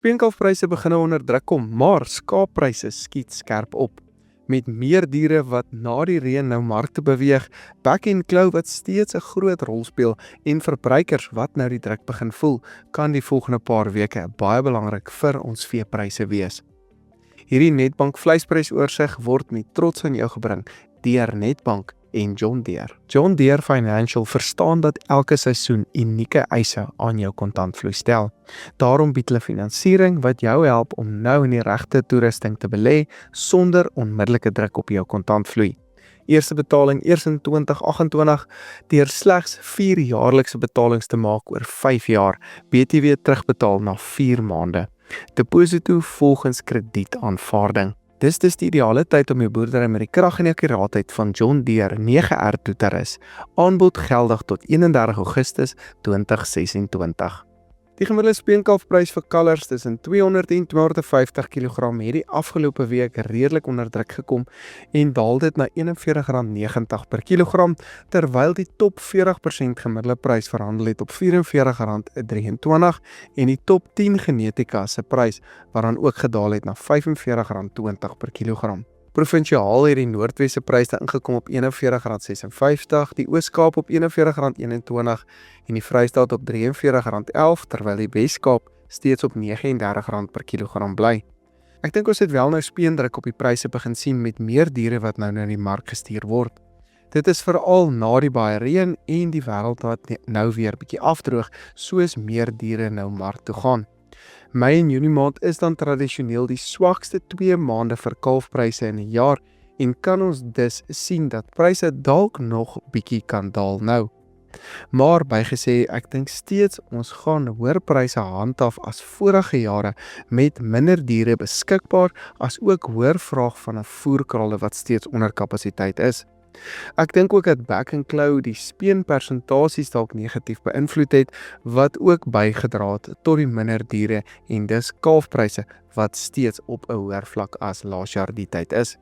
Speenkalfpryse begin nou onder druk kom, maar skaappryse skiet skerp op. Met meer diere wat na die reën nou markte beweeg, back and claw wat steeds 'n groot rol speel en verbruikers wat nou die druk begin voel, kan die volgende paar weke baie belangrik vir ons veepryse wees. Hierdie Netbank vleisprysoorsigg word met trots aan jou gebring deur Netbank en John Deere. John Deere Financial verstaan dat elke seisoen unieke eise aan jou kontantvloei stel. Daarom bied hulle finansiering wat jou help om nou in die regte toerusting te belê sonder onmiddellike druk op jou kontantvloei. Eerste betaling eers in 2028 deur slegs 4 jaarlikse betalings te maak oor 5 jaar, BTW terugbetaal na 4 maande. Deposito volgens kredietaanvaarding. Dis die ideale tyd om jou boerdery met die krag en akkuraatheid van John Deere 9R toe te rus. Aanbod geldig tot 31 Augustus 2026. Die gemiddelde speenkalfprys vir kalvers tussen 200 en 250 kg het die afgelope week redelik onder druk gekom en daal dit na R41.90 per kilogram, terwyl die top 40% gemiddelde prys verhandel het op R44.23 en die top 10 genetika se prys wat dan ook gedaal het na R45.20 per kilogram. Provinsiaal het die Noordwesse pryse ingekom op R41.56, die Oos-Kaap op R41.21 en die Vrystaat op R43.11, terwyl die Wes-Kaap steeds op R39 per kilogram bly. Ek dink ons het wel nou speendruk op die pryse begin sien met meer diere wat nou na die mark gestuur word. Dit is veral na die baie reën en die wêreld wat nou weer bietjie afdroog, soos meer diere nou mark toe gaan. Mei en Junie maand is dan tradisioneel die swakste 2 maande vir kalfpryse in 'n jaar en kan ons dus sien dat pryse dalk nog bietjie kan daal nou. Maar bygesê, ek dink steeds ons gaan hoër pryse handhaaf as vorige jare met minder diere beskikbaar as ook hoër vraag van 'n voerkraale wat steeds onder kapasiteit is. Ek dink ook dat back and claw die speenpersentasies dalk negatief beïnvloed het, wat ook bygedra het tot die minder diere en dus kalfpryse wat steeds op 'n hoër vlak as laas jaar die tyd is.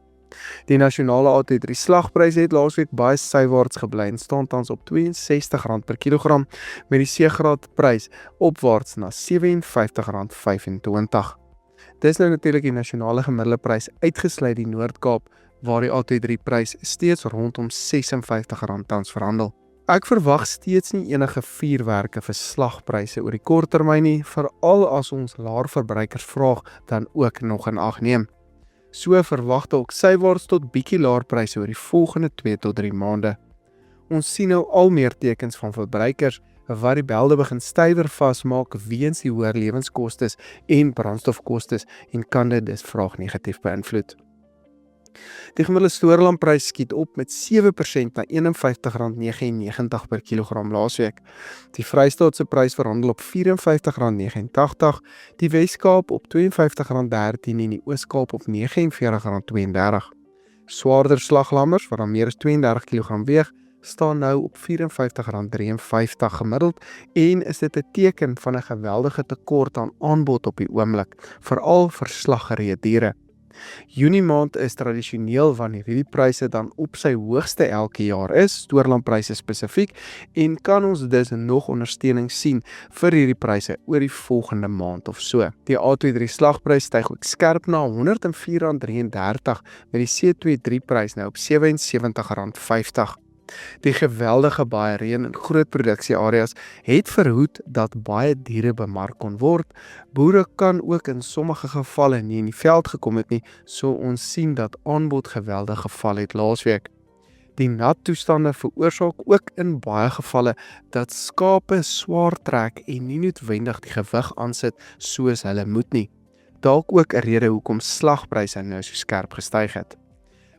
Die nasionale AT3 slagpryse het laasweek baie sywaarts gebly en staan tans op R62 per kilogram met die C-graad prys opwaarts na R57.25. Dis nou natuurlik die nasionale gemiddelde prys uitgesluit die Noord-Kaap, waar die AT3 prys steeds rondom R56 tans verhandel. Ek verwag steeds nie enige vuurwerke vir slagpryse oor die kort termyn nie, veral as ons laer verbruikersvraag dan ook nog in ag neem. So verwag ek sywaarts tot bietjie laer pryse oor die volgende 2 tot 3 maande. Ons sien nou al meer tekens van verbruikers wat die belde begin stywer vasmaak weens die hoër lewenskostes en brandstofkostes en kan dit dus vraag negatief beïnvloed. Die gemiddelde stoorlandprys skiet op met 7% na R51.99 per kilogram laasweek. Die Vrystaat se prys verhandel op R54.89, die Wes-Kaap op R52.13 en die Oos-Kaap op R49.32. Swaarder slaglammers wat dan meer as 32 kg weeg, staan nou op R54.53 gemiddeld en is dit 'n teken van 'n geweldige tekort aan aanbod op die oomblik, veral vir slaggereede diere. Junie maand is tradisioneel wanneer hierdie pryse dan op sy hoogste elke jaar is, stoorlandpryse spesifiek, en kan ons dus nog ondersteuning sien vir hierdie pryse oor die volgende maand of so. Die A23 slagprys styg ook skerp na R104.33 met die C23 prys nou op R77.50. Die geweldige baie reën in groot produksieareas het verhoed dat baie diere bemark kon word. Boere kan ook in sommige gevalle nie in die veld gekom het nie, so ons sien dat aanbod geweldig geval het laasweek. Die nat toestande veroorsaak ook in baie gevalle dat skape swaar trek en nie noodwendig die gewig aansit soos hulle moet nie. Dalk ook 'n rede hoekom slagpryse nou so skerp gestyg het.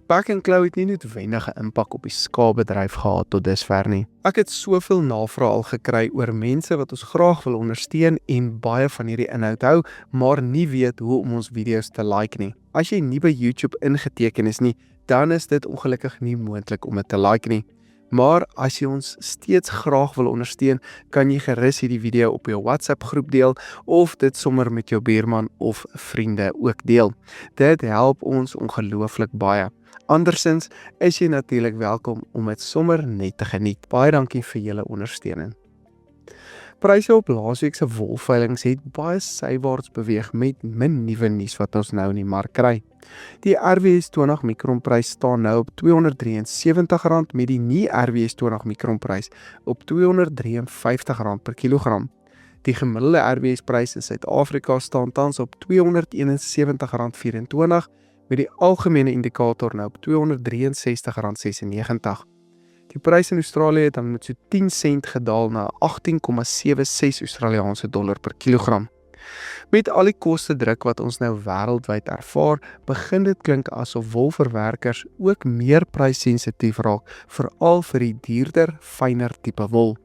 Back and claw het nie noodwendige impak op die skaapbedryf gehad tot dusver nie. Ek het soveel navrae al gekry oor mense wat ons graag wil ondersteun en baie van hierdie inhoud hou, maar nie weet hoe om ons video's te like nie. As jy nie by YouTube ingeteken is nie, dan is dit ongelukkig nie moontlik om dit te like nie. Maar as jy ons steeds graag wil ondersteun, kan jy gerus hierdie video op jou WhatsApp groep deel of dit sommer met jou buurman of vriende ook deel. Dit help ons ongelooflik baie. Andersins is jy natuurlik welkom om dit sommer net te geniet. Baie dankie vir julle ondersteuning. Pryse op laasweek se wolveilings het baie sywaarts beweeg met min nuwe nuus wat ons nou in die mark kry. Die RWS 20 mikronprys staan nou op R273 met die nie RWS 20 mikronprys op R253 per kilogram. Die gemiddelde RWS prys in Suid-Afrika staan tans op R271.24 met die algemene indikator nou op R263.96. Die prys in Australië het dan met so 10 sent gedaal na 18,76 Australiese dollar per kilogram. Met al die koste druk wat ons nou wêreldwyd ervaar, begin dit klink asof wolverwerkers ook meer pryssensitief raak, veral vir die duurder, fynner tipe wol.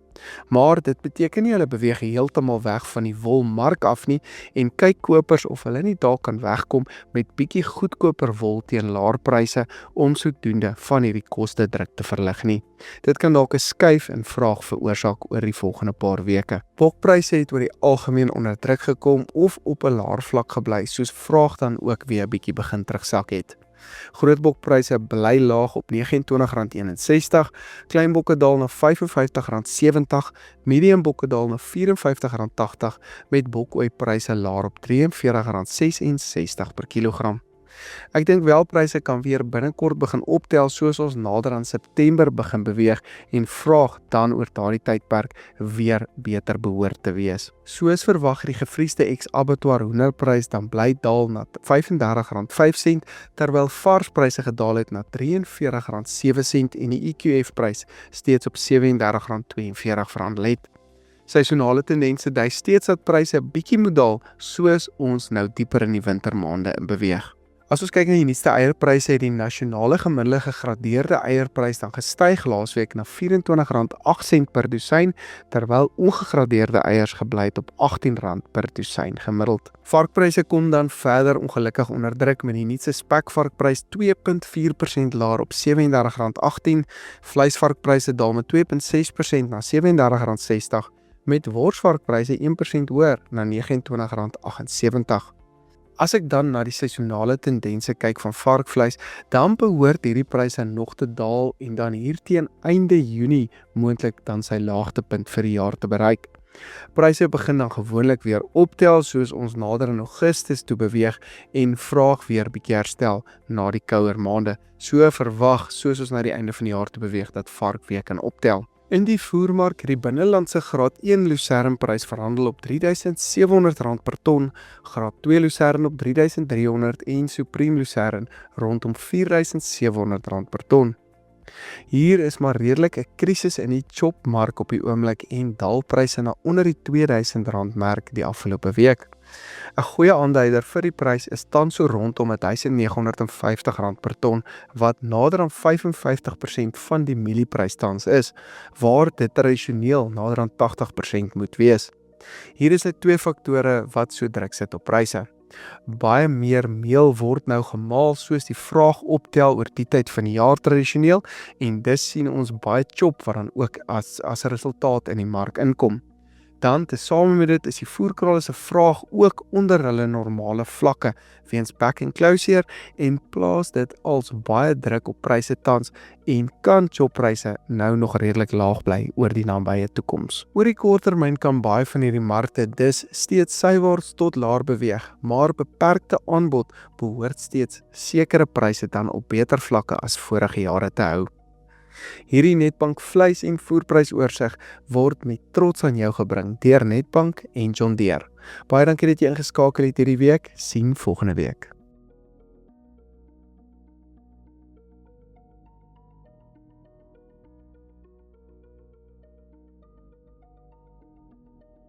Maar dit beteken nie hulle beweeg heeltemal weg van die wolmark af nie en kyk kopers of hulle nie daar kan wegkom met bietjie goedkoper wol teen laer pryse om sodoende van hierdie koste druk te verlig nie. Dit kan dalk 'n skuif in vraag veroorsaak oor die volgende paar weke. Bokpryse het oor die algemeen onder druk gekom of op 'n laer vlak gebly, soos vraag dan ook weer 'n bietjie begin terugsak het. Grootbokpryse bly laag op R29.61, kleinbokke daal na R55.70, mediumbokke daal na R54.80 met bokoeipryse laer op R43.66 per kilogram. Ek dink wel pryse kan weer binnekort begin optel soos ons nader aan September begin beweeg en vraag dan oor daardie tydperk weer beter behoort te wees. Soos verwag die gevriesde ex-abattoir hoenderprys dan bly daal na R35.05 terwyl varspryse gedaal het na R43.07 en die EQF-prys steeds op R37.42 let. Seisonale tendense dui steeds dat pryse 'n bietjie moet daal soos ons nou dieper in die wintermaande in beweeg. As ons kyk na die nuutste eierpryse het die nasionale gemiddelde gegradeerde eierprys dan gestyg laasweek na R24.08 per dosyn, terwyl ongegradeerde eiers gebly het op R18 per dosyn gemiddeld. Varkpryse kom dan verder ongelukkig onder druk met die nuutste spekvarkprys 2.4% laer op R37.18, vleisvarkpryse daal met 2.6% na R37.60, met worsvarkpryse 1% hoër na R29.78. As ek dan na die seisonale tendense kyk van varkvleis, dan behoort hierdie pryse nog te daal en dan hier teen einde Junie moontlik dan sy laagtepunt vir die jaar te bereik. Pryse begin dan gewoonlik weer optel soos ons nader in Augustus toe beweeg en vraag weer bietjie herstel na die kouer maande. So verwag soos ons na die einde van die jaar toe beweeg dat vark weer kan optel. In die voermark het die binnelandse graad 1 lucernprys verhandel op R3.700 per ton, graad 2 lucern op R3.300 en supreme lucern rondom R4.700 per ton. Hier is maar redelik 'n krisis in die chopmark op die oomblik en dalpryse na onder die R2000 merk die afgelope week. 'n Goeie aanduider vir die prys is tans so rondom R1950 per ton, wat nader aan 55% van die mielieprys tans is, waar dit tradisioneel nader aan 80% moet wees. Hier is net twee faktore wat so druk sit op pryse. Baie meer meel word nou gemaal soos die vraag optel oor die tyd van die jaar tradisioneel en dis sien ons baie chop wat dan ook as 'n resultaat in die mark inkom. Dan, tesame met dit, is die voerkrale se vraag ook onder hulle normale vlakke weens back and closure en plaas dit als baie druk op pryse tans en kan choppryse nou nog redelik laag bly oor die nabye toekoms. Oor die korttermyn kan baie van hierdie markte dus steeds sywaarts tot laer beweeg, maar beperkte aanbod behoort steeds sekere pryse dan op beter vlakke as vorige jare te hou. Hierdie Netbank vleis en voerprysoorsig word met trots aan jou gebring deur Netbank en John Deere. Baie dankie dat jy ingeskakel het hierdie week. Sien volgende week.